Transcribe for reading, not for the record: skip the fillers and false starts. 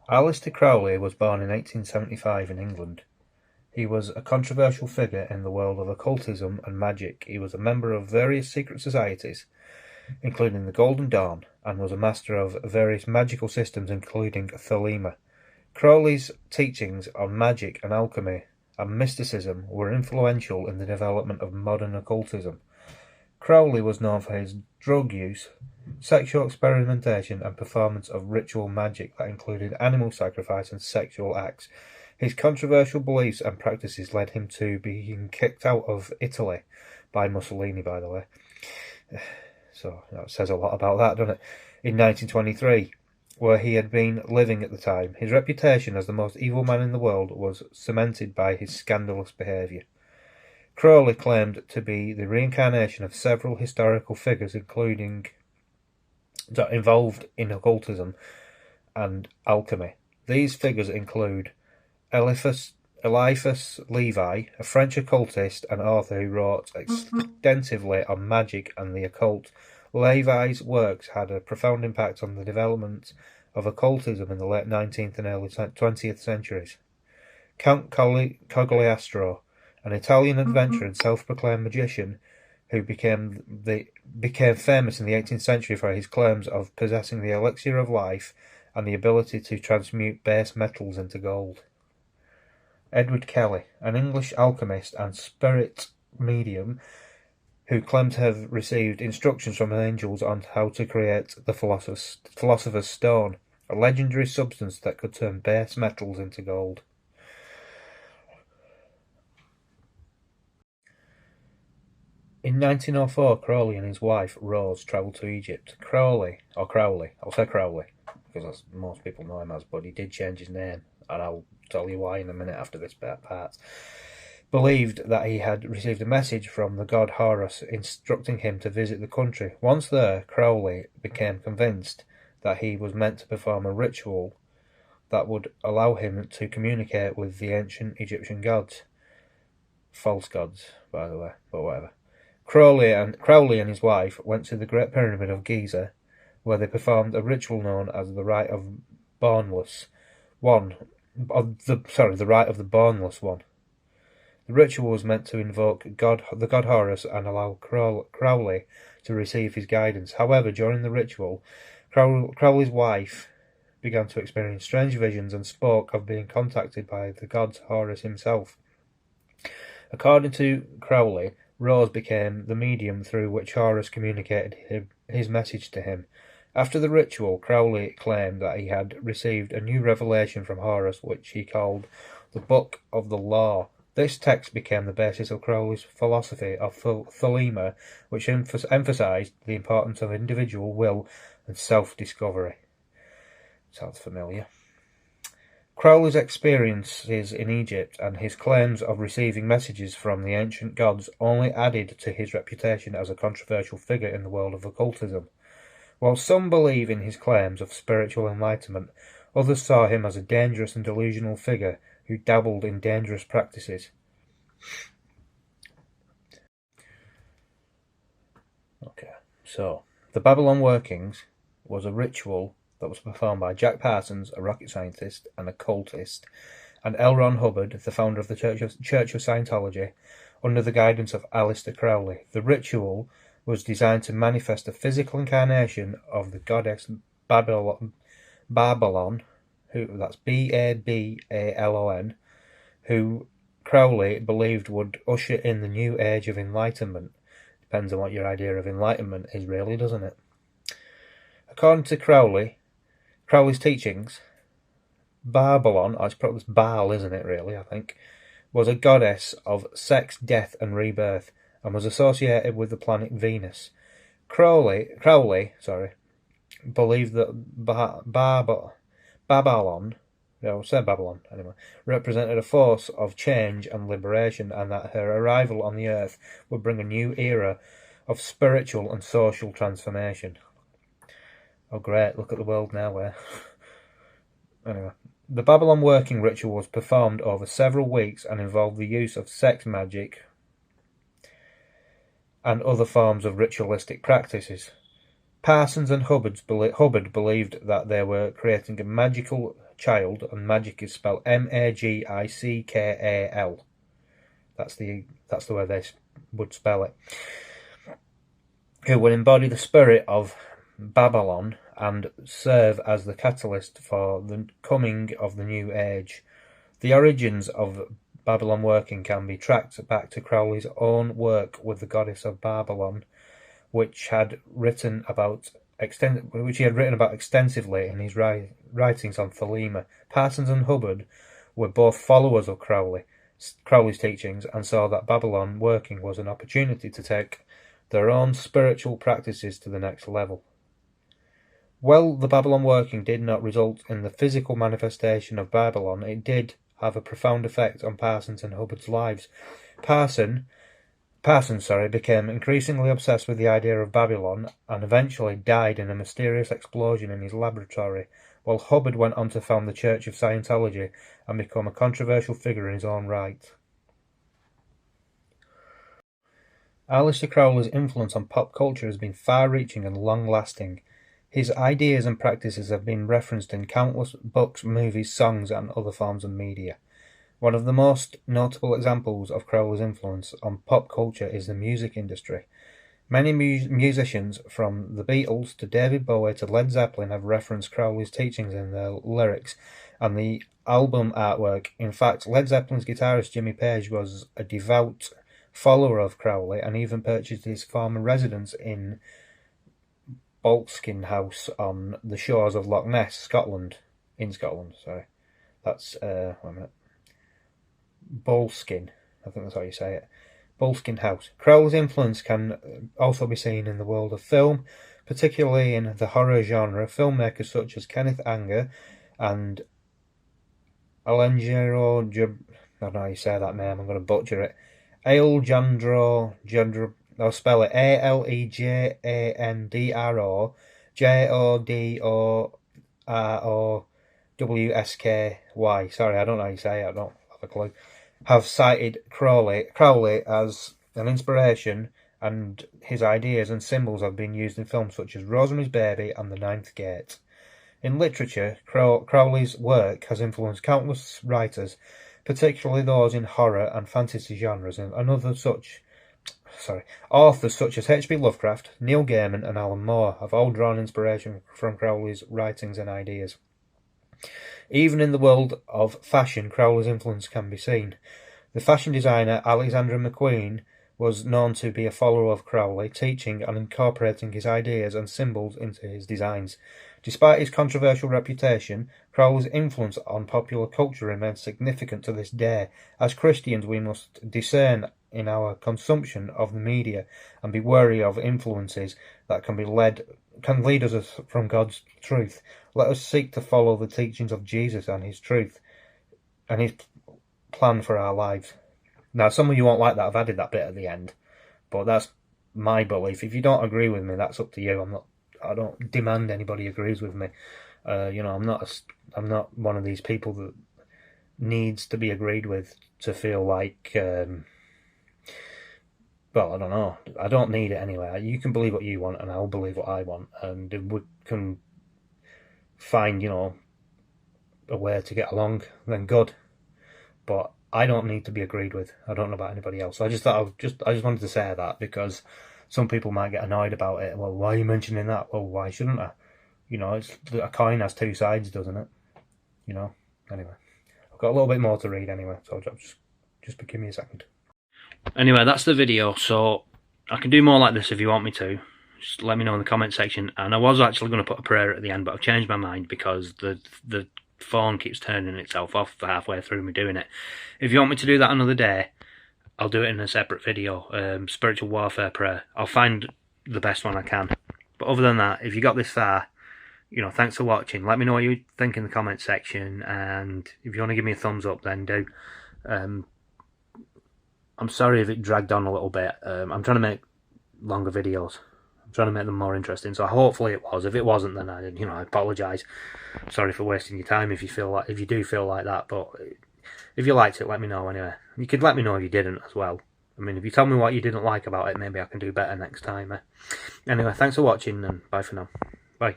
Alister Crowley was born in 1875 in England. He was a controversial figure in the world of occultism and magic. He was a member of various secret societies, including the Golden Dawn, and was a master of various magical systems, including Thelema. Crowley's teachings on magic and alchemy and mysticism were influential in the development of modern occultism. Crowley was known for his drug use, sexual experimentation, and performance of ritual magic that included animal sacrifice and sexual acts. His controversial beliefs and practices led him to being kicked out of Italy by Mussolini, by the way. So that says a lot about that, doesn't it? In 1923, where he had been living at the time. His reputation as the most evil man in the world was cemented by his scandalous behaviour. Crowley claimed to be the reincarnation of several historical figures, including that involved in occultism and alchemy. These figures include Eliphas Levi, a French occultist and author who wrote extensively on magic and the occult. Levi's works had a profound impact on the development of occultism in the late 19th and early 20th centuries. Count Cogliastro, an Italian adventurer and self-proclaimed magician who became famous in the 18th century for his claims of possessing the elixir of life and the ability to transmute base metals into gold. Edward Kelly, an English alchemist and spirit medium who claimed to have received instructions from angels on how to create the Philosopher's Stone, a legendary substance that could turn base metals into gold. In 1904, Crowley and his wife, Rose, travelled to Egypt. Crowley, I'll say Crowley, because most people know him as, but he did change his name, and I'll tell you why in a minute after this part, believed that he had received a message from the god Horus instructing him to visit the country. Once there, Crowley became convinced that he was meant to perform a ritual that would allow him to communicate with the ancient Egyptian gods. False gods, by the way, but whatever. Crowley and his wife went to the Great Pyramid of Giza, where they performed a ritual known as the Rite of the Bornless One. The Rite of the Bornless One. The ritual was meant to invoke the god Horus and allow Crowley to receive his guidance. However, during the ritual, Crowley's wife began to experience strange visions and spoke of being contacted by the god Horus himself. According to Crowley, Rose became the medium through which Horus communicated his message to him. After the ritual, Crowley claimed that he had received a new revelation from Horus, which he called the Book of the Law. This text became the basis of Crowley's philosophy of Thelema, which emphasized the importance of individual will and self-discovery. Sounds familiar. Crowley's experiences in Egypt and his claims of receiving messages from the ancient gods only added to his reputation as a controversial figure in the world of occultism. While some believe in his claims of spiritual enlightenment, others saw him as a dangerous and delusional figure who dabbled in dangerous practices. Okay, so the Babylon Workings was a ritual that was performed by Jack Parsons, a rocket scientist and occultist, and L. Ron Hubbard, the founder of the Church of Scientology, under the guidance of Alister Crowley. The ritual was designed to manifest a physical incarnation of the goddess Babylon, that's Babalon, who Crowley believed would usher in the new age of enlightenment. Depends on what your idea of enlightenment is, really, doesn't it? According to Crowley's teachings, Babylon, it's probably Baal, isn't it, really, I think, was a goddess of sex, death, and rebirth, and was associated with the planet Venus. Crowley believed that Babylon represented a force of change and liberation, and that her arrival on the earth would bring a new era of spiritual and social transformation. Oh great, look at the world now, where... Anyway, the Babylon working ritual was performed over several weeks and involved the use of sex magic and other forms of ritualistic practices. Parsons and Hubbard believed that they were creating a magical child, and magic is spelled M-A-G-I-C-K-A-L. That's the way they would spell it. Who will embody the spirit of Babylon and serve as the catalyst for the coming of the new age. The origins of Babylon working can be tracked back to Crowley's own work with the goddess of Babylon, which he had written about extensively in his writings on Thelema. Parsons and Hubbard were both followers of Crowley's teachings, and saw that Babylon working was an opportunity to take their own spiritual practices to the next level. While the Babylon working did not result in the physical manifestation of Babylon, it did have a profound effect on Parsons and Hubbard's lives. Parsons became increasingly obsessed with the idea of Babylon and eventually died in a mysterious explosion in his laboratory, while Hubbard went on to found the Church of Scientology and become a controversial figure in his own right. Alister Crowley's influence on pop culture has been far-reaching and long-lasting. His ideas and practices have been referenced in countless books, movies, songs, and other forms of media. One of the most notable examples of Crowley's influence on pop culture is the music industry. Many musicians, from the Beatles to David Bowie to Led Zeppelin, have referenced Crowley's teachings in their lyrics and the album artwork. In fact, Led Zeppelin's guitarist Jimmy Page was a devout follower of Crowley and even purchased his former residence in Boleskine House on the shores of Loch Ness, Scotland. That's, wait a minute. Boleskine, I think that's how you say it. Boleskine House. Crowley's influence can also be seen in the world of film, particularly in the horror genre. Filmmakers such as Kenneth Anger and Alejandro, I don't know how you say that name, I'm going to butcher it. Alejandro, I'll spell it Alejandro Jodorowsky. Sorry, I don't know how you say it, I don't have a clue. Have cited Crowley as an inspiration, and his ideas and symbols have been used in films such as Rosemary's Baby and The Ninth Gate. In literature, Crowley's work has influenced countless writers, particularly those in horror and fantasy genres, and authors such as H.P. Lovecraft, Neil Gaiman, and Alan Moore have all drawn inspiration from Crowley's writings and ideas. Even in the world of fashion, Crowley's influence can be seen. The fashion designer Alexander McQueen was known to be a follower of Crowley, teaching and incorporating his ideas and symbols into his designs. Despite his controversial reputation, Crowley's influence on popular culture remains significant to this day. As Christians, we must discern in our consumption of the media and be wary of influences that can lead us from God's truth. Let us seek to follow the teachings of Jesus and his truth and his plan for our lives. Now, some of you won't like that. I've added that bit at the end, but that's my belief. If you don't agree with me, that's up to you. I don't demand anybody agrees with me. I'm not one of these people that needs to be agreed with to feel like, well, I don't know. I don't need it anyway. You can believe what you want, and I'll believe what I want, and we can find, a way to get along, then good. But I don't need to be agreed with. I don't know about anybody else. So I just wanted to say that, because some people might get annoyed about it. Well, why are you mentioning that? Well, why shouldn't I? A coin has two sides, doesn't it? Anyway, I've got a little bit more to read anyway, so just give me a second. Anyway, that's the video, so I can do more like this if you want me to. Just let me know in the comment section. And I was actually going to put a prayer at the end, but I've changed my mind because the phone keeps turning itself off halfway through me doing it. If you want me to do that another day, I'll do it in a separate video. Spiritual warfare prayer. I'll find the best one I can. But other than that, if you got this far, thanks for watching. Let me know what you think in the comment section, and if you want to give me a thumbs up, then do. I'm sorry if it dragged on a little bit. I'm trying to make longer videos. I'm trying to make them more interesting, so hopefully it was. If it wasn't, then I apologise. Sorry for wasting your time if you do feel like that. But if you liked it, let me know anyway. You could let me know if you didn't as well. I mean, if you tell me what you didn't like about it, maybe I can do better next time. Anyway, thanks for watching, and bye for now. Bye.